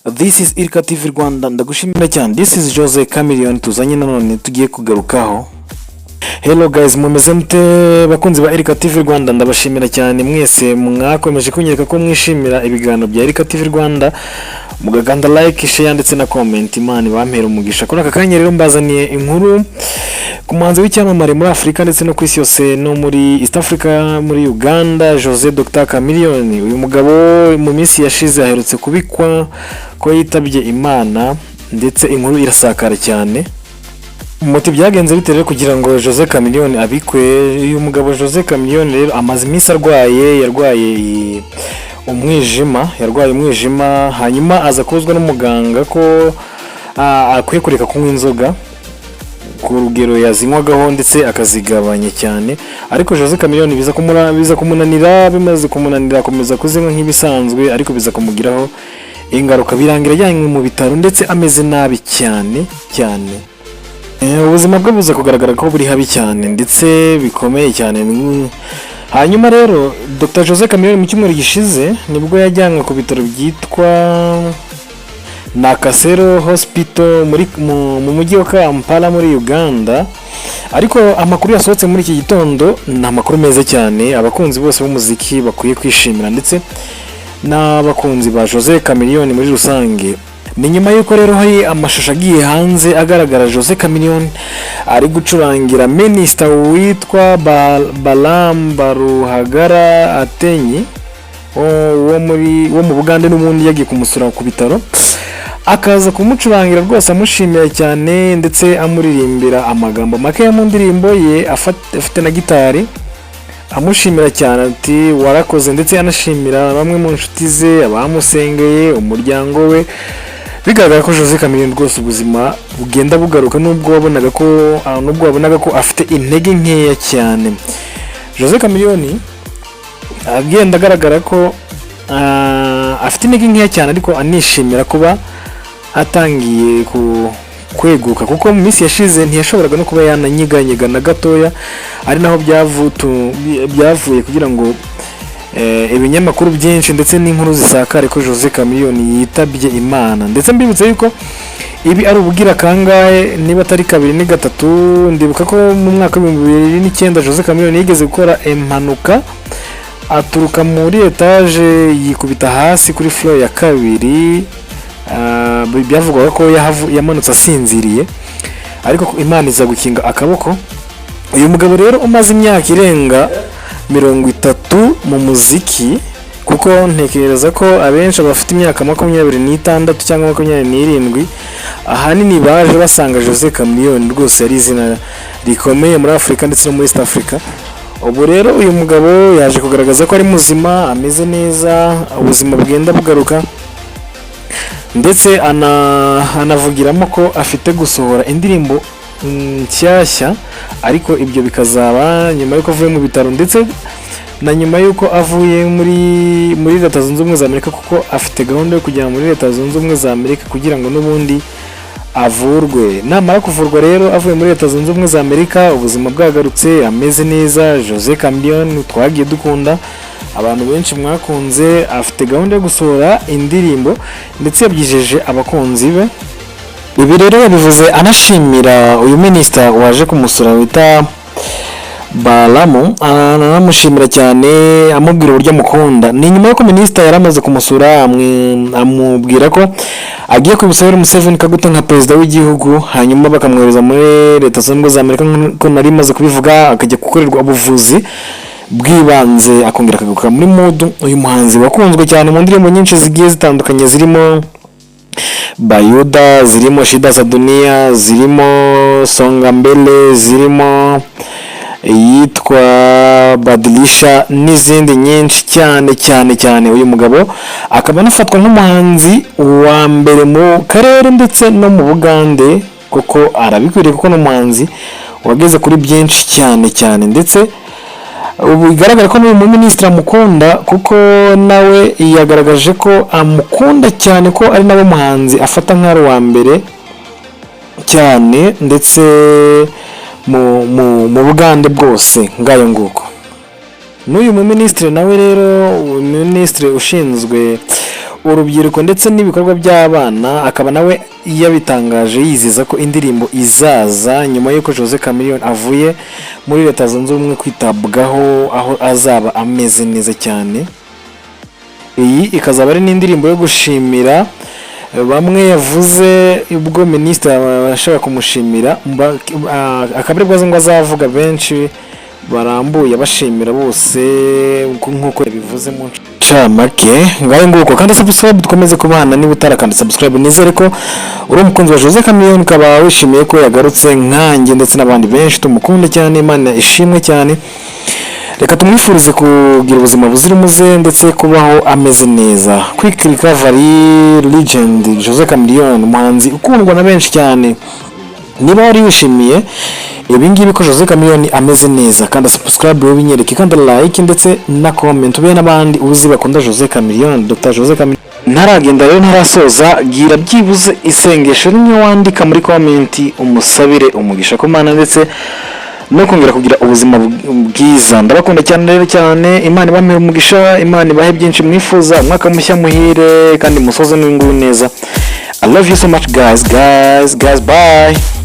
This is Irka TV Rwanda, ndagushimira cyane. This is JOSECHAMELEONE tuzanye nanone tugiye kugarukaho. Hello guys, mumeze mute bakunzi ba Irka TV Rwanda, ndabashimira cyane mwese mwakomeje kunyereka ko mwishimira ibiganiro bya Irka TV Rwanda, mugaganda like, share ndetse na comment. Imana bampera umugisha. Kuri aka kanya rero mbazaniye inkuru ku muhanzi w'icyamamare muri Afrika ndetse no ku isi yose no muri East Africa, muri Uganda, Dr Chameleone. Uyu mugabo mu minsi yashize aherutse kubikwa ko yitabye Imana ndetse inkuru irasakara cyane. Muti byagenze biterere kugira ngo Chameleone abikwe. Uyu mugabo Chameleone rero amaze iminsi yarwaye umwijima, hanyuma aza kozwa n'umuganga ko akwiye kureka kunywa inzoga ku rugero yazinywagaho ndetse akazigabanya cyane, ariko Chameleone biza kumunanira, bimaze kumunanira akomeza kuzinywa nk'ibisanzwe, ariko biza kumugiraho ingaruka, birangira yanywe mu bitaro ndetse ameze nabi cyane. Ubuzima bwe buza kugaragara ko buri habi cyane ndetse bikomeye cyane. Hanyuma rero Dr Chameleone mu cyumweru gishize nibwo yajyanwe ku bitaro byitwa Nakasero Hospital mu mujyi wa Kampala muri Uganda, ariko amakuru yasohotse muri iki gitondo ni amakuru meza cyane abakunzi bose b'umuziki bakwiye kwishimira ndetse n'abakunzi ba Chameleone muri rusange. Ni nyuma yuko rero hari amashusho agiye hanze agaragara Chameleone ari gucurangira minister witwa Balam Baruhagara Atenyi wo mu Bugande, n'ubundi yagiye kumusura ku bitaro, akaza kumucurangira rwose amushimira cyane ndetse amuririmbira amagambo make mu ndirimbo ye, afite na gitari amushimira cyane ati warakoze, ndetse anashimira bamwe mu nshuti ze, abamusengeye, umuryango we. Bigaragara ko Chameleone rwose ubuzima bugenda bugaruka, nubwo wabonaga ko afite intege nkeya cyane. Chameleone agenda agaragara ko afite intege nkeya cyane, ariko anishimira kuba atangiye kweguka, kuko mu minsi yashize ntiyashoboraga no kuba yananyiganyega na gatoya, ari naho byavuye kugira ngo ibinyamakuru byinshi ndetse n'inkuru zisakare ko Chameleone yitabye Imana. Ndetse mbibutse yuko ibi ari ubugira kangahe, niba atari kabiri ni gatatu. Ndibuka ko mu mwaka wa 2009 Chameleone yigeze gukora impanuka, aturuka muri etage yikubita hasi kuri floor ya kabiri. Byavugwaga ko yamanutse asinziriye, ariko Imana iza gukinga akaboko. Uyu mugabo rero umaze imyaka irenga 30 mu muziki, kuko ntekereza ko abenshi bafite imyaka 26 cyangwa 27 ahanini baje basanga Chameleone rwose ari izina rikomeye muri Afrika ndetse no muri East Africa. Ubu rero uyu mugabo yaje kugaragaza ko ari muzima, ameze neza, ubuzima bugenda bugaruka, ndetse anavugiramo ko afite gusohora indirimbo nshyashya, ariko ibyo bikazaba nyuma yuko avuye mu bitaro ndetse na nyuma yuko avuye muri leta zunze ubumwe za Amerika, kuko afite gahunda yo kujya muri leta zunze ubumwe za Amerika kugira ngo n'ubundi avurwe. Namara kuvurwa rero avuye muri leta zunze ubumwe za Amerika, ubuzima bwagarutse, ameze neza. Chameleone twagiye dukunda, abantu benshi mwakunze, afite gahunda yo gusohora indirimbo ndetse yabyijeje abakunzi be. Ibi rero yabivuze anashimira uyu minister waje kumusura wita Balamu, anamushimira cyane, amubwira uburyo amukunda. Ni nyuma yuko minister yaramaze kumusura amubwira ko agiye kubisabira Museveni Kaguta nka president w'igihugu, hanyuma bakamwohereza muri leta zunze ubumwe za Amerika ko nari maze kubivuga, akajya gukorerwa ubuvuzi bwibanze, akongera akagaruka muri mood. Uyu muhanzi wakunzwe cyane mu ndirimbo nyinshi zigiye zitandukanye, zirimo Bayuda, zirimo Shida za Dunia, zirimo Songa Mbele, zirimo yitwa Badilisha n'izindi nyinshi cyane. Uyu mugabo akaba anafatwa nk'umuhanzi wa mbere mu karere ndetse no mu Bugande, kuko arabikwiriye, kuko n'umuhanzi wageze kuri byinshi cyane. Ndetse ubu bigaragara ko n'uyu minister amukunda, kuko nawe yagaragaje ko amukunda cyane, ko ari nawe muhanzi afata nk'ari wa mbere cyane ndetse mu Bugande bwose ngayo nguko. N'uyu ministre nawe rero, ministre ushinzwe urubyiruko ndetse n'ibikorwa by'abana, akaba nawe yabitangaje yiziza ko indirimbo izaza nyuma y'uko Jose Chameleone avuye muri leta zunze ubumwe kwitabwaho, aho azaba ameze neza cyane. Iyi ikazaba ari n'indirimbo yo gushimira bamwe yavuze ubwo minisitiri ashaka kumushimira, akaba ari bwo ngo azavuga benshi barambuye bashimira bose nk'uko bivuze mu ncamake ngaho nguko. Kandi subscribe dukomeze kubana, niba utarakanda subscribe nizere ko uri umukunzi wa Jose Chameleone, ukaba wishimiye ko yagarutse nkanjye ndetse n'abandi benshi tumukunde cyane, Imana ishimwe cyane. Reka tumwifurize kugira ubuzima buzira umuze ndetse kubaho ameze neza. Quick recovery legend Jose Chameleone, umuhanzi ukundwa na benshi cyane. Niba wari wishimiye ibi ngibi ko Jose Chameleone ameze neza, kandi subscribe wowe binyereke, kandi like ndetse na comment ube n'abandi uzi bakunda Jose Chameleone. Dr. Jose Chameleone ntaragenda rero ntarasoza, gira byibuze isengesho rimwe wandika muri comment umusabire umugisha ku Mana ndetse no kongera kugira ubuzima bwiza. Ndabakunda cyane rero cyane, Imana ibamere umugisha, Imana ibahe byinshi mwifuza, umwaka mushya muhire kandi musoze n'ingubu neza. I love you so much guys, bye.